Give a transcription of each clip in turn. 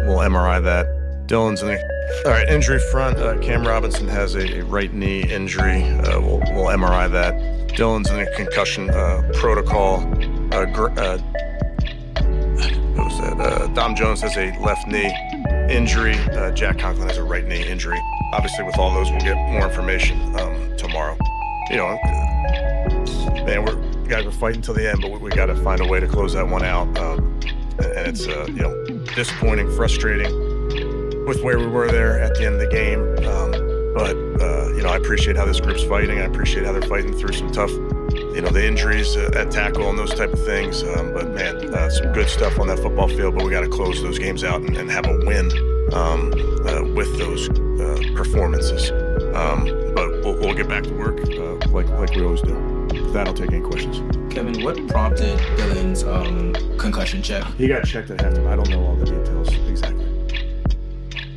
We'll MRI that. Dylan's in the all right injury front. Cam Robinson has a right knee injury. We'll MRI that. Dylan's in the concussion protocol. What was that? Dom Jones has a left knee injury. Jack Conklin has a right knee injury. Obviously, with all those, we'll get more information tomorrow. You know, man, we're fighting till the end, but we got to find a way to close that one out. And it's disappointing, frustrating with where we were there at the end of the game. But I appreciate how this group's fighting. I appreciate how they're fighting through some tough, the injuries at tackle and those type of things. But man, some good stuff on that football field. But we got to close those games out and have a win with those performances. But we'll get back to work like we always do. With that, I'll take any questions. Kevin, what prompted Dylan's concussion check? He got checked at halftime. I don't know all the details exactly.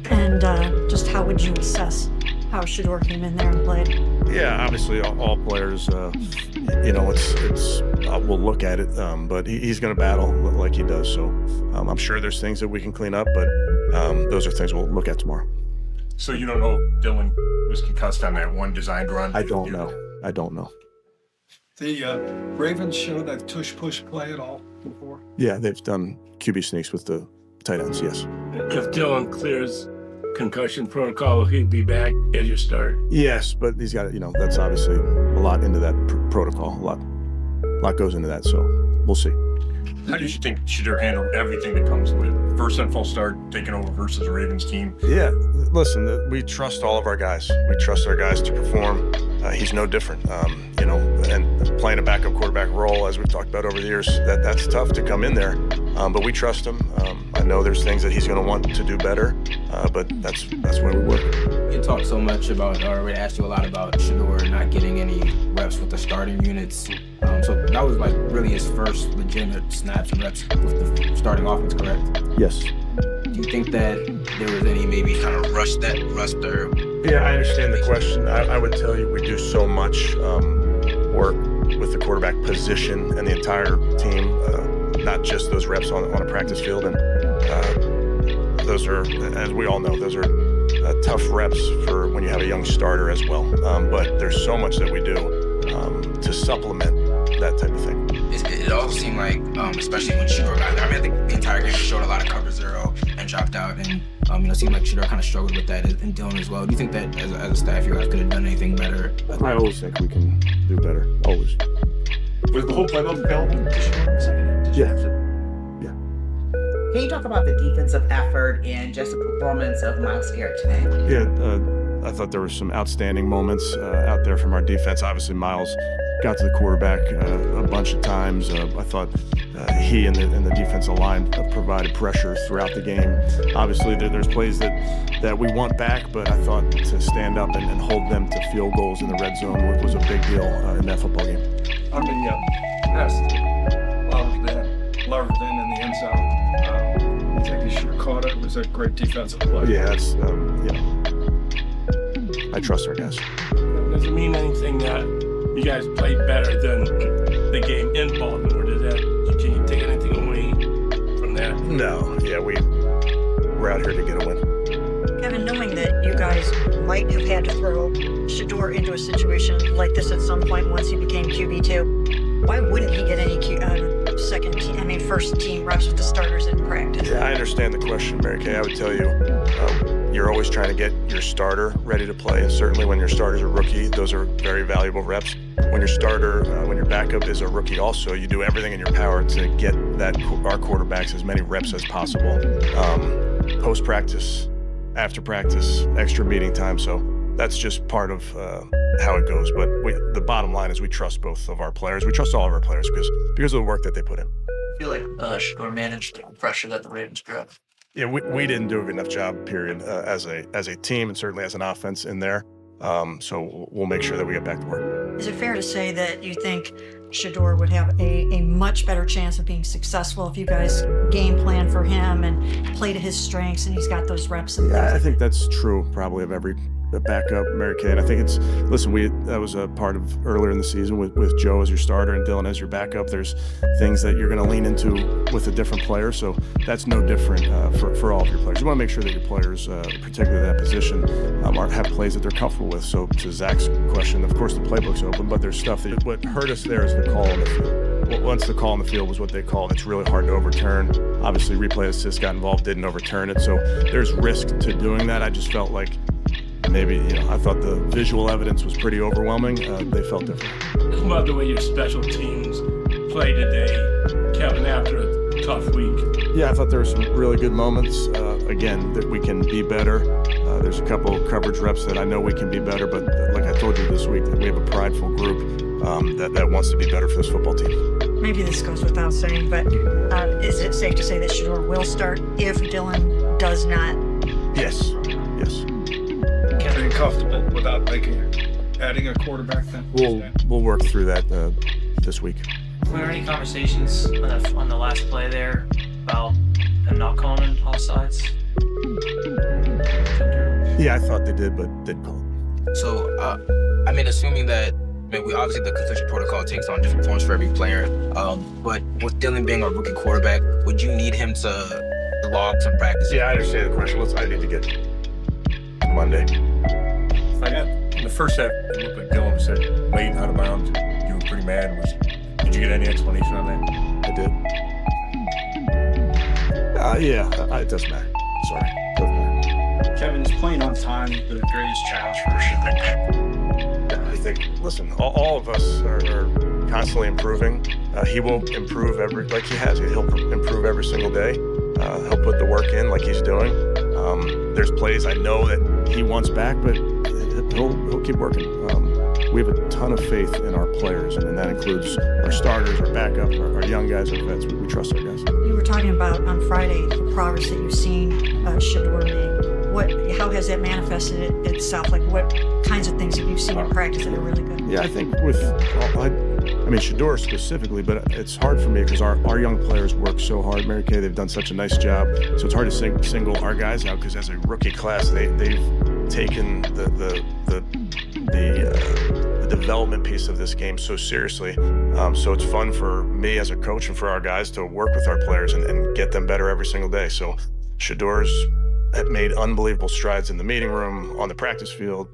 And just how would you assess how Shedeur came in there and played? Yeah, obviously all players, we'll look at it, but he's going to battle like he does. So I'm sure there's things that we can clean up, but those are things we'll look at tomorrow. So you don't know if Dylan was concussed on that one designed run? I don't know. The Ravens show that tush-push play at all before? Yeah, they've done QB sneaks with the tight ends, yes. If Dylan clears concussion protocol, he'd be back as your starter. Yes, but he's got, that's obviously a lot into that protocol. A lot goes into that, so we'll see. How did you think Shedeur handled everything that comes with first and full start taking over versus the Ravens team? Yeah, listen, we trust all of our guys. We trust our guys to perform. He's no different, and playing a backup quarterback role, as we've talked about over the years, that's tough to come in there. But we trust him. I know there's things that he's going to want to do better, but that's where we work. You talked so much about, or we asked you a lot about Shedeur not getting any reps with the starting units. So that was really his first legitimate snaps and reps with the starting offense, correct? Yes. Do you think that there was any maybe kind of rush there? Yeah, I understand the question. I would tell you we do so much work with the quarterback position and the entire team, not just those reps on a practice field. And those are, as we all know, those are tough reps for when you have a young starter as well. But there's so much that we do to supplement that type of thing. It all seemed like, especially when Shedeur got there, I think the entire game showed a lot of cover zero and dropped out, and it seemed like Shedeur kind of struggled with that, and Dylan as well. Do you think that as a staff, you guys could have done anything better? I always think we can do better, always. Was the whole playbook available? Yeah. Can you talk about the defensive effort and just the performance of Myles Garrett today? Yeah, I thought there were some outstanding moments out there from our defense. Obviously, Myles got to the quarterback a bunch of times. I thought he and the defensive line provided pressure throughout the game. Obviously, there's plays that we want back, but I thought to stand up and hold them to field goals in the red zone was a big deal in that football game. Passed Larvin in the end zone. I think he should have caught it. It was a great defensive play. Yeah, that's, I trust our guys. Does it mean anything that you guys played better than the game in Baltimore? Can you take anything away from that? No, yeah, we're out here to get a win. Kevin, knowing that you guys might have had to throw Shedeur into a situation like this at some point once he became QB2, why wouldn't he get any first team reps with the starters in practice? Yeah, I understand the question, Mary Kay. I would tell you, you're always trying to get your starter ready to play. And certainly when your starter's a rookie, those are very valuable reps. When your backup is a rookie also, you do everything in your power to get our quarterbacks as many reps as possible. Post-practice, after practice, extra meeting time. So that's just part of how it goes. But the bottom line is we trust both of our players. We trust all of our players because of the work that they put in. I feel like Shedeur managed the pressure that the Ravens grew. Yeah, we didn't do a good enough job, period, as a team and certainly as an offense in there. So we'll make sure that we get back to work. Is it fair to say that you think Shedeur would have a much better chance of being successful if you guys game plan for him and play to his strengths and he's got those reps? And I think that's true probably of every back up Mary Kay. And I think that was a part of earlier in the season with Joe as your starter and Dylan as your backup. There's things that you're going to lean into with a different player. So that's no different for all of your players. You want to make sure that your players, particularly that position, have plays that they're comfortable with. So to Zach's question, of course the playbook's open, but there's stuff that what hurt us there is the call on the field. Once the call on the field was what they called, it's really hard to overturn. Obviously, replay assist got involved, didn't overturn it. So there's risk to doing that. I just felt like maybe, I thought the visual evidence was pretty overwhelming. They felt different. How about the way your special teams played today, Kevin, after a tough week? Yeah, I thought there were some really good moments. Again, that we can be better. There's a couple of coverage reps that I know we can be better, but like I told you this week, we have a prideful group that wants to be better for this football team. Maybe this goes without saying, but is it safe to say that Shedeur will start if Dylan does not? Yes. Are you comfortable without adding a quarterback then? We'll work through that this week. Were there any conversations on the last play there about him not calling on all sides? Yeah, I thought they did, but didn't call it. So, assuming that, we obviously the concussion protocol takes on different forms for every player. But with Dylan being a rookie quarterback, would you need him to log some practice? Yeah, I understand the question. I need to get Monday. In the first half, it looked like Dylan said late out of bounds. You were pretty mad. Did you get any explanation on that? I did. It doesn't matter. Sorry. Doesn't matter. Kevin, is playing on time the greatest challenge for Shedeur? I think, listen, all of us are constantly improving. He will improve like he has. He'll improve every single day. He'll put the work in like he's doing. There's plays I know that he wants back, but he'll keep working. We have a ton of faith in our players, and that includes our starters, our backup, our young guys, our vets. We trust our guys. You were talking about on Friday the progress that you've seen Shedeur make. How has that manifested itself? Like, what kinds of things have you seen in practice that are really good? Yeah, I think Shedeur specifically, but it's hard for me because our young players work so hard. Mary Kay, they've done such a nice job. So it's hard to single our guys out because as a rookie class, they've taken the development piece of this game so seriously. So it's fun for me as a coach and for our guys to work with our players and get them better every single day. So Shedeur's made unbelievable strides in the meeting room, on the practice field.